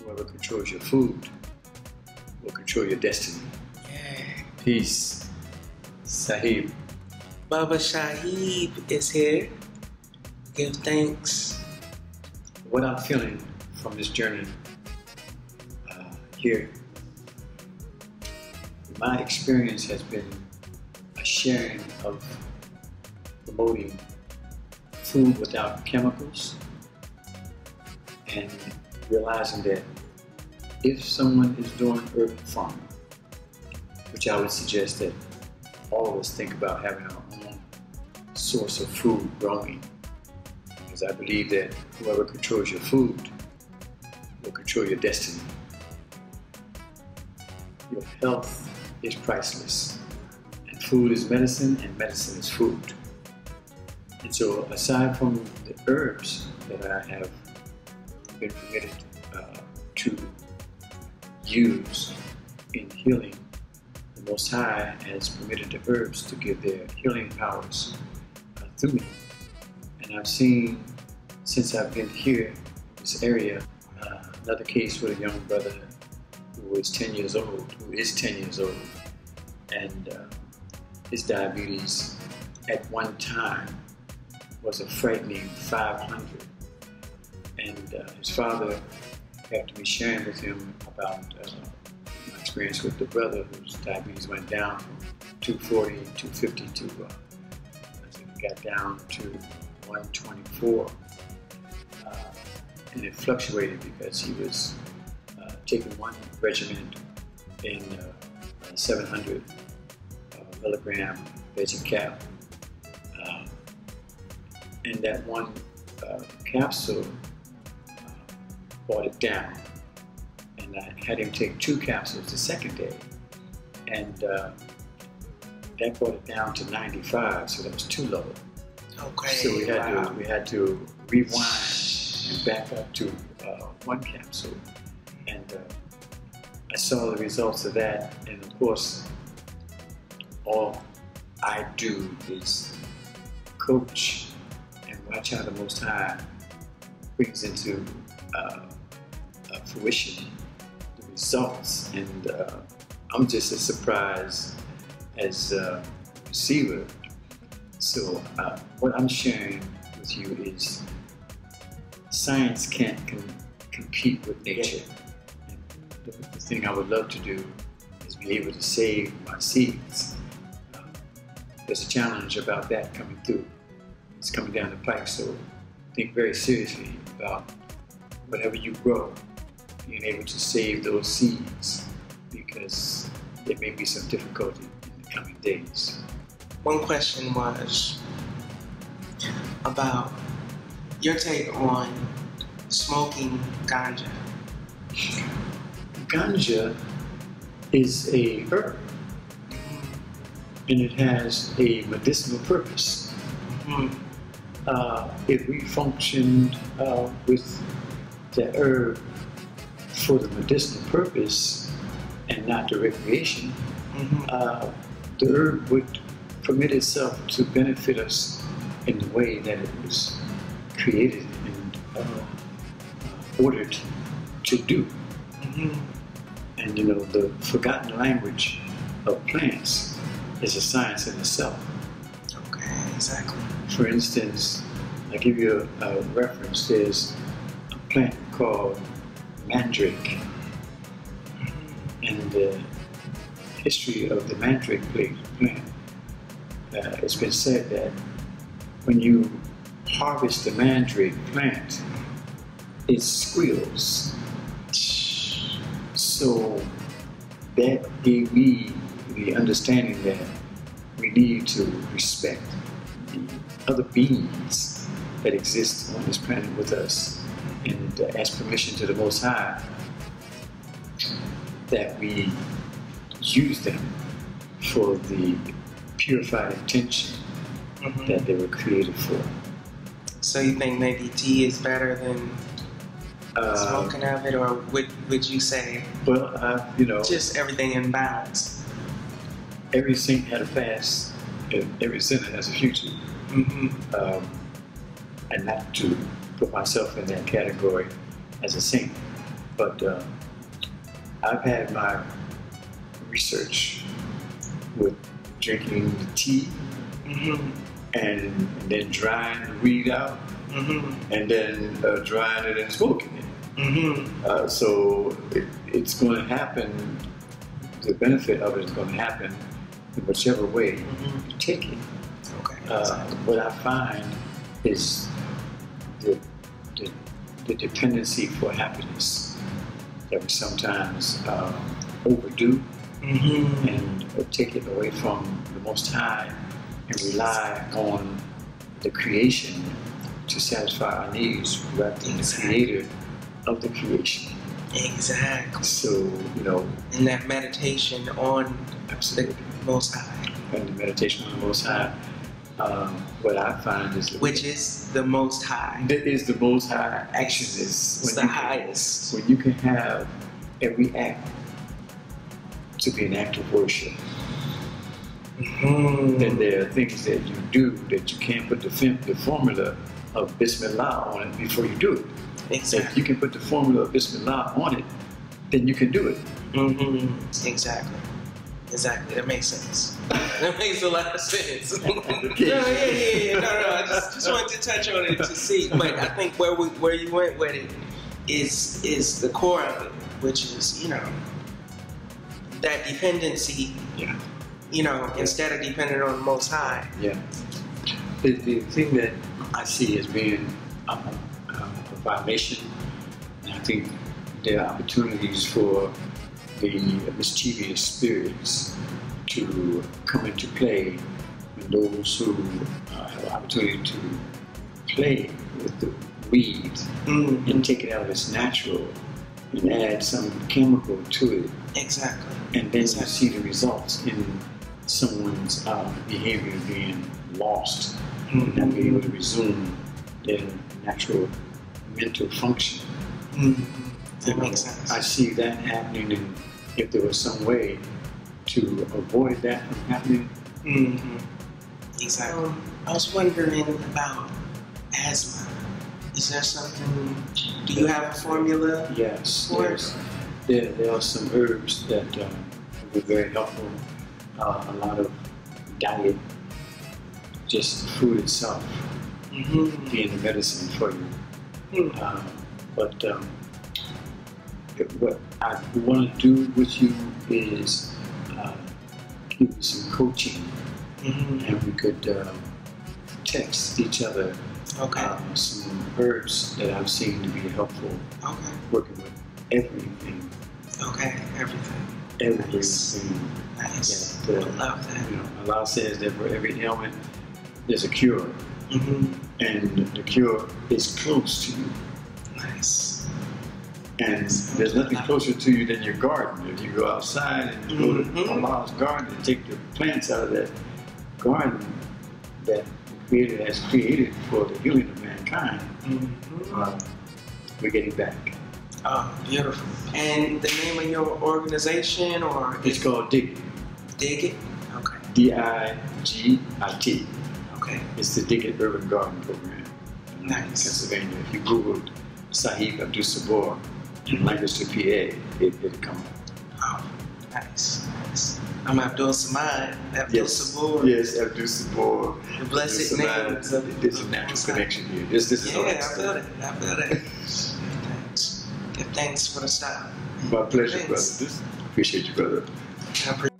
Whoever controls your food will control your destiny. Yeah. Peace. Sahib. Baba Shahib is here. Give thanks. What I'm feeling from this journey here, my experience has been a sharing of promoting food without chemicals and realizing that if someone is doing urban farming, which I would suggest that all of us think about having our own source of food growing, because I believe that whoever controls your food will control your destiny. Your health is priceless, and food is medicine, and medicine is food. And so, aside from the herbs that I have been permitted to use in healing, the Most High has permitted the herbs to give their healing powers through me. And I've seen, since I've been here in this area, another case with a young brother who is 10 years old, and his diabetes at one time was a frightening 500. And his father, after me sharing with him about my experience with the brother whose diabetes went down from 240, 250 to, I think it got down to 124. And it fluctuated because he was taking one regimen in 700 milligram veggie cap. And that one capsule brought it down. And I had him take 2 capsules the second day. And that brought it down to 95, so that was too low. Okay. So we had to rewind and back up to 1 capsule. And I saw the results of that, and of course, all I do is coach and watch how the Most High brings into fruition the results. And I'm just as surprised as a receiver. So what I'm sharing with you is science can't compete with nature. And the thing I would love to do is be able to save my seeds. There's a challenge about that coming through. It's coming down the pike, so think very seriously about whatever you grow, being able to save those seeds, because there may be some difficulty in the coming days. One question was about your take on smoking ganja. Ganja is a herb, and it has a medicinal purpose. If we functioned with the herb for the medicinal purpose and not the recreation, the herb would permit itself to benefit us in the way that it was created and ordered to do. And you know, the forgotten language of plants is a science in itself. Okay, exactly. For instance, I'll give you a reference. There's a plant called mandrake. And the history of the mandrake plant, it's been said that when you harvest the mandrake plant, it squeals. So that gave me the understanding that we need to respect the other beings that exist on this planet with us, and ask permission to the Most High that we use them for the purified intention that they were created for. So you think maybe tea is better than smoking of it, or would you say, well, you know, just everything in balance? Every saint had a past, and every sinner has a future. And not to put myself in that category as a saint, But I've had my research with drinking the tea and then drying the weed out and then drying it and smoking it. So it's going to happen. The benefit of it is going to happen in whichever way you take it. What I find is the dependency for happiness that we sometimes overdo and take it away from the Most High and rely on the creation to satisfy our needs rather than the creator of the creation. Exactly. So, you know. And that meditation on the Most High. And the meditation on the Most High. What I find is... Which is the Most High. That is the Most High. Action is the highest. When you can have every act to be an act of worship. Then there are things that you do that you can't put the formula of Bismillah on it before you do it. Exactly. If you can put the formula of Bismillah on it, then you can do it. Exactly. Exactly. That makes sense. That makes a lot of sense. No, I just wanted to touch on it to see, but I think where you went with it is the core of it, which is, you know, that dependency. Yeah. You know, instead of depending on the Most High. Yeah. The thing that I see as being a violation, and I think there are opportunities for the mischievous spirits to come into play when those who have an opportunity to play with the weed and take it out of its natural and add some chemical to it. Exactly. And then you see the results in someone's behavior being lost and not being able to resume their natural mental function. That makes sense. I see that happening, and if there was some way to avoid that from happening. Exactly. I was wondering about asthma. Is there something, do you have a formula? Yes. For it? There are some herbs that were very helpful. A lot of diet, just food itself, being the medicine for you. But what I want to do with you is give you some coaching, and we could text each other some herbs that I've seen to be helpful. Working with everything. Everything. Nice. Yeah, I love that. You know, Allah says that for every ailment, there's a cure. And the cure is close to you. Nice. And there's nothing closer to you than your garden. If you go outside and you go to Allah's garden and take the plants out of that garden that the Creator has created for the healing of mankind, we're getting back. Oh, beautiful. And the name of your organization, or? It's called Dig It. Dig It? Okay. D-I-G-I-T. Okay. It's the Dig It Urban Garden Program in Pennsylvania. If you Googled Sahib Abdul Sabour in language to PA, it'll come up. Oh, nice. I'm Abdul Sabour. Abdul Sabour. Yes, Abdul Sabour. The blessed name. There's a natural connection here. This is all I feel it. Thanks. Thanks for the stop. My pleasure, brother. Appreciate you, brother. I appreciate